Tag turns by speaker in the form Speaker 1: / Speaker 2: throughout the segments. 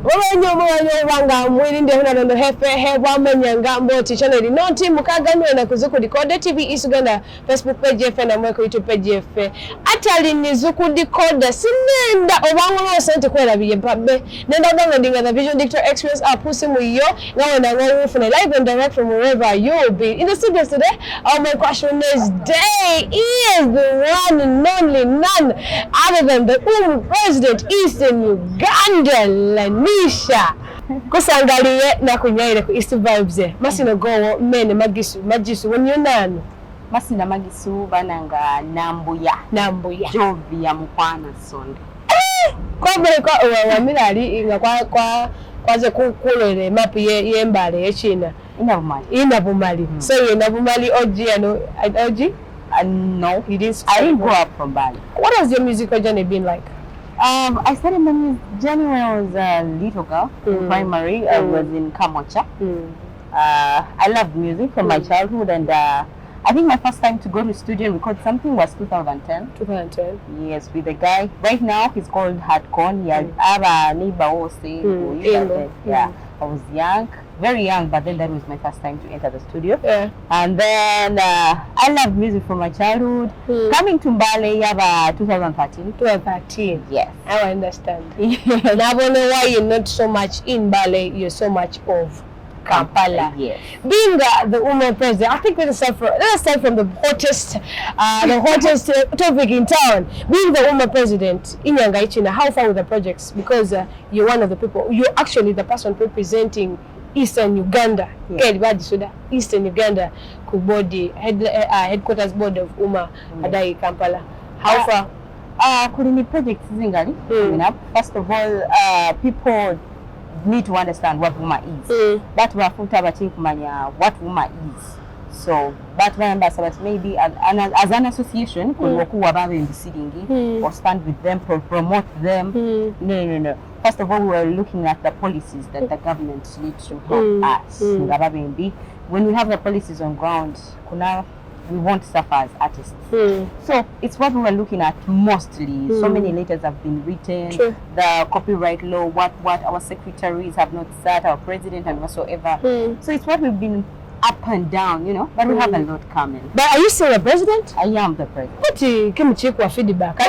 Speaker 1: Wanga mwirinde huna ndo hefe wamenya ngambo channel noti mukaganwe na kuzuku Decode TV East Uganda Facebook page yefe na mweko YouTube page yefe atali nizuku Decode sinenda obango sente kwera biye pabe nenda downloading the Vision Dictor Experience app usimu yo ngawe na ngawe ufune live and direct from wherever you be. In the studio today, my question is day is the one and only none other than the President Eastern Uganda Lovisha. Kusangaliye na kunyaire ku East Vibes masino gowo mene magisu wonyonano
Speaker 2: masina magisu bananga nambuya jovi ya mukwana sonde
Speaker 1: kwa milali inga kwaze kukulele map yembale yechina inabumali so inabumali oji ano oji
Speaker 2: no
Speaker 1: he didn't
Speaker 2: I didn't grow up from Bali.
Speaker 1: What has your musical journey been like?
Speaker 2: I started my music journey when I was a little girl in primary. I was in Kamocha. I loved music from my childhood, and I think my first time to go to studio and record something was 2010. 2010? Yes, with a guy. Right now, he's called Hardcon. He has a neighbor who was yeah, I was young, very young, but then that was my first time to enter the studio. Yeah. And then I loved music from my childhood. Coming to Mbale, you have 2013. 2013? Yes. I understand. And I don't know why you're not so much in Mbale, you're so much of Kampala. Yes. Being the woman president, I think let us start from the hottest topic in town. Being the woman president in Yangaichina, how far with the projects? Because you're one of the people, you're actually the person representing Eastern Uganda. Yeah. Eastern Uganda kubodi headquarters board of Uma Adai Kampala. How far? Kulini projects zingali coming up. First of all, people need to understand what Uma is. But we have what Uma is. So, but maybe as an association, or stand with them, promote them. No. First of all, we are looking at the policies that the government needs to help us. When we have the policies on ground, we won't suffer as artists. So it's what we were looking at mostly. So many letters have been written. True. The copyright law, what our secretaries have not said, our president and whatsoever. So it's what we've been up and down, you know, but we have a lot coming. But are you still the president? I am the president. What can you feedback?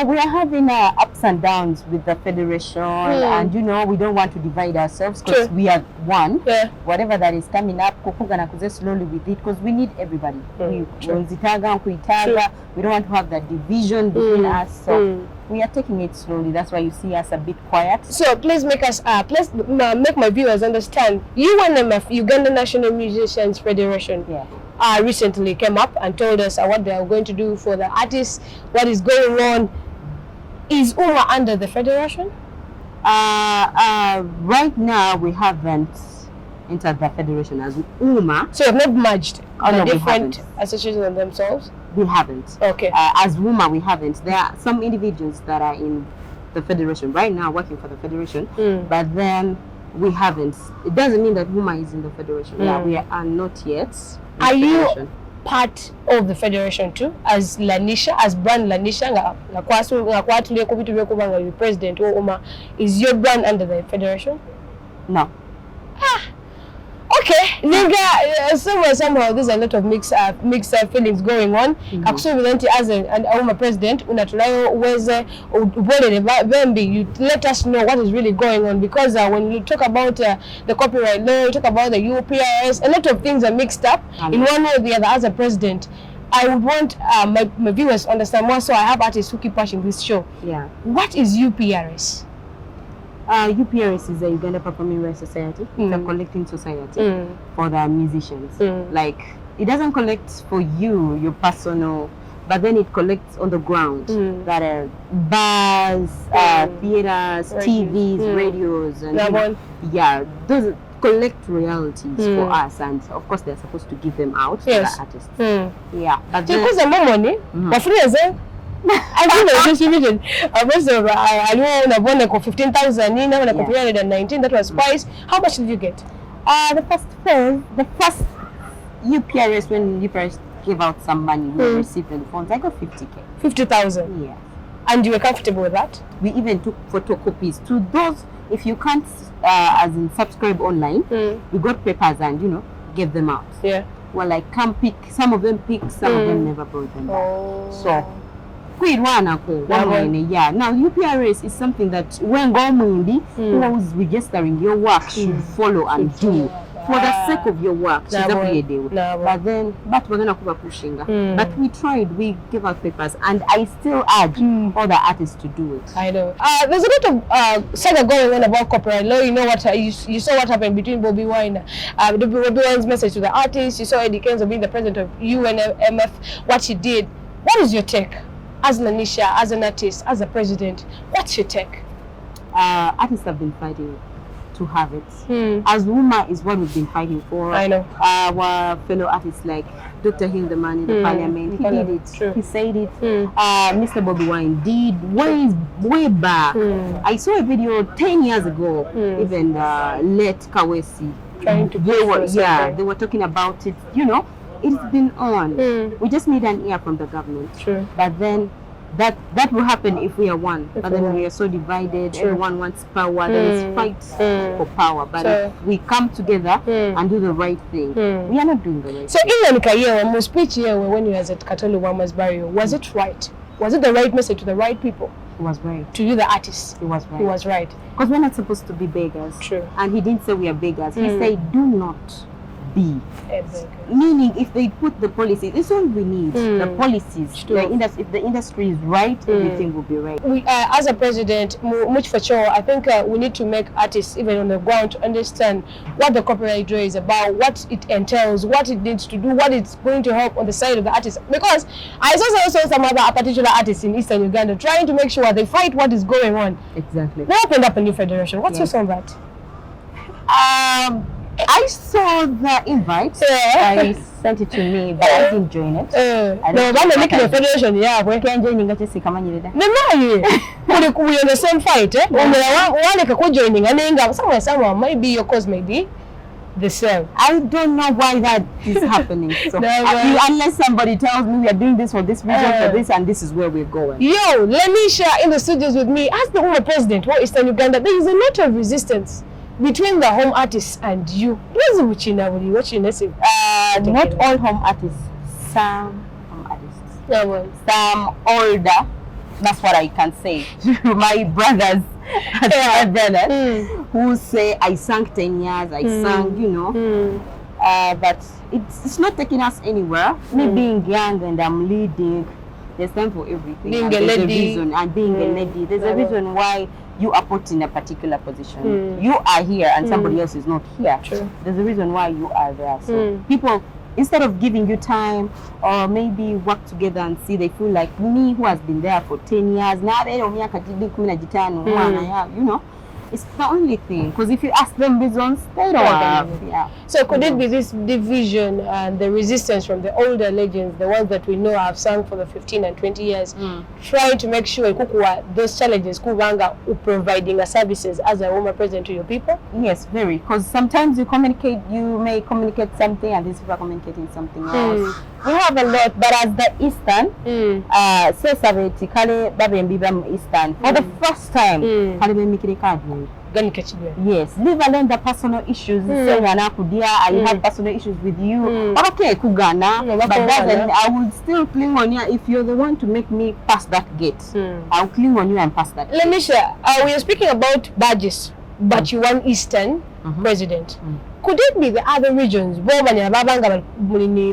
Speaker 2: We are having ups and downs with the federation, and you know, we don't want to divide ourselves because we are one. Yeah. Whatever that is coming up, slowly with it because we need everybody. We don't want to have that division between us. So we are taking it slowly. That's why you see us a bit quiet. So please make us, make my viewers understand. You and the Uganda National Musicians Federation recently came up and told us what they are going to do for the artists, what is going on. Is Uma under the federation? Right now we haven't entered the federation as Uma. So you have not merged the different associations themselves? We haven't. Okay. As Uma, we haven't. There are some individuals that are in the federation right now working for the federation, but then we haven't. It doesn't mean that Uma is in the federation. Yeah, we are not yet. Are you part of the federation too, as Lanisha, as brand Lanisha? The president or Uma, is your brand under the federation? No. Okay, nigga, somehow there's a lot of mixed feelings going on. As a president, you let us know what is really going on, because when you talk about the copyright law, you talk about the UPRS, a lot of things are mixed up in one way or the other. As a president, I would want my viewers to understand more, so I have artists who keep watching this show. Yeah. What is UPRS? UPRS is the Uganda Performing Rights Society. It's a collecting society for the musicians. Like, it doesn't collect for you, your personal, but then it collects on the ground. That are bars, theaters, TVs, radios, and those collect royalties for us, and of course they're supposed to give them out to the artists. Yeah, but because the more money, I think they distributed most of I know 15,000 in 319. That was twice. How much did you get? The first UPRS, when UPRS gave out some money, we received the funds. I got 50,000. 50,000. Yeah.
Speaker 1: And you were comfortable with that? We
Speaker 2: even took photocopies to those. If you can't, as in subscribe online, we got papers and gave them out.
Speaker 1: Yeah.
Speaker 2: Well, like come pick. Some of them picked, some of them never brought them back. So. Yeah. Now UPRS is something that when government who is registering your work should follow and do for the sake of your work. But then we're gonna keep pushing. But we tried, we gave out papers, and I still urge other artists to do it.
Speaker 1: I know. There's a lot of saga going on about copyright law. You know what you saw what happened between Bobby Wine, Bobby Wine's message to the artists. You saw Eddie Kenzo being the president of UNMF, what he did. What is your take? As Lovisha, as an artist, as a president, what's your take?
Speaker 2: Artists have been fighting to have it. As Wuma is what we've been fighting for.
Speaker 1: I know.
Speaker 2: Our fellow artists like Dr. Hildeman in the parliament, he did it. True. He said it. Mr. Bobby Wine did way back. I saw a video 10 years ago, even late Kawesi.
Speaker 1: Trying to
Speaker 2: they were talking about it, It's been on. We just need an ear from the government.
Speaker 1: True.
Speaker 2: But then that will happen if we are one. But then we are so divided. Everyone wants power. There is fight for power. But if we come together and do the right thing, we are not doing the right thing.
Speaker 1: So in Kaya, speech here when you was at Katolu Wama's burial, was it right? Was it the right message to the right people?
Speaker 2: It was right.
Speaker 1: To you, the artist?
Speaker 2: It was right.
Speaker 1: It was right.
Speaker 2: Because we're not supposed to be beggars.
Speaker 1: True.
Speaker 2: And he didn't say we are beggars. He said, do not be. Meaning, if they put the policies, it's all we need. The policies. If the industry is right, everything will be right.
Speaker 1: We, as a president, much for sure, I think we need to make artists, even on the ground, to understand what the copyright law is about, what it entails, what it needs to do, what it's going to help on the side of the artists. Because I saw also some other particular artists in Eastern Uganda trying to make sure they fight what is going on.
Speaker 2: Exactly.
Speaker 1: They opened up a new federation. What's your say on that?
Speaker 2: I saw the invite. I sent it to me, but I didn't join it.
Speaker 1: No, I'm making a federation. Yeah, we can join. No, we're in the same fight. Joining, and someone might be your cause, maybe the same.
Speaker 2: I don't know why that is happening. So unless somebody tells me we are doing this for this reason, for this, and this is where we're going.
Speaker 1: Yo, Lovisha in the studios with me. As the former president for Eastern Uganda, there is a lot of resistance between the home artists and you. Not
Speaker 2: all home artists. Some home artists. Some older. That's what I can say. My brothers who say I sang 10 years, I sang, but it's not taking us anywhere. Me being young and I'm leading, there's time for everything.
Speaker 1: Being a lady.
Speaker 2: Being a lady. There's a reason why you are put in a particular position. You are here and somebody else is not here.
Speaker 1: True.
Speaker 2: There's a reason why you are there. So people, instead of giving you time or maybe work together and see, they feel like me who has been there for 10 years, now they don't it's the only thing. Because if you ask them reasons, they don't have. Yeah.
Speaker 1: So could it be this division and the resistance from the older legends, the ones that we know have sung for the 15 and 20 years, trying to make sure those challenges providing services as a woman president to your people?
Speaker 2: Yes, very. Because sometimes you may communicate something and these people are communicating something else. We have a lot, but as the Eastern, Eastern, for the first time, yes, leave alone the personal issues. I have personal issues with you. Okay, Kugana, but then I will still cling on you. If you're the one to make me pass that gate, I'll cling on you and pass that.
Speaker 1: Lovisha, we are speaking about badges, but you want Eastern president. Could it be the other regions,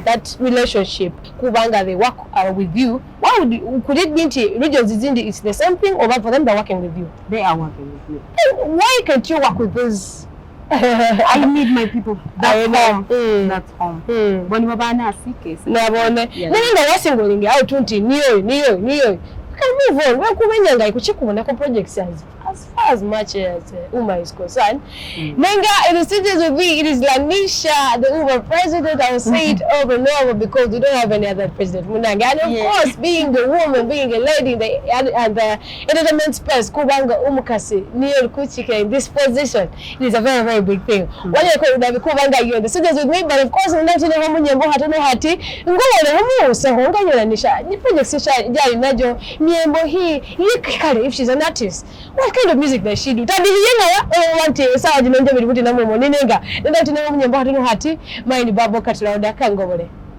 Speaker 1: that relationship, they work with you? Could it be regions it's the same thing, or for them they're working with you?
Speaker 2: They are working with you.
Speaker 1: And why can't you work with those?
Speaker 2: I need my people. That's home. That's home. When you are sick,
Speaker 1: can move on. Projects. as far as much as Uma is concerned. Nenga, in the studios with me, it is Lavisha, the Uma president. I will say it over and over because we don't have any other president. Munanga. And of course, being a woman, being a lady in the entertainment space, Kubanga Umukasi, Neil Kuchika in this position, it is a very, very big thing. What you call that Kubanga, you're in the studios with me, but of course, I'm not in a woman, you're not in a hati. Go on, so Honga Nisha, you project Sisha, Jari Najo, Miembo, if she's an artist. What kind of music does she do? Tabi yenga want to sawa jinonja bili na mumo ninenga. Nenda tina mumo nyambo hati mind babo katula odaka ngobole.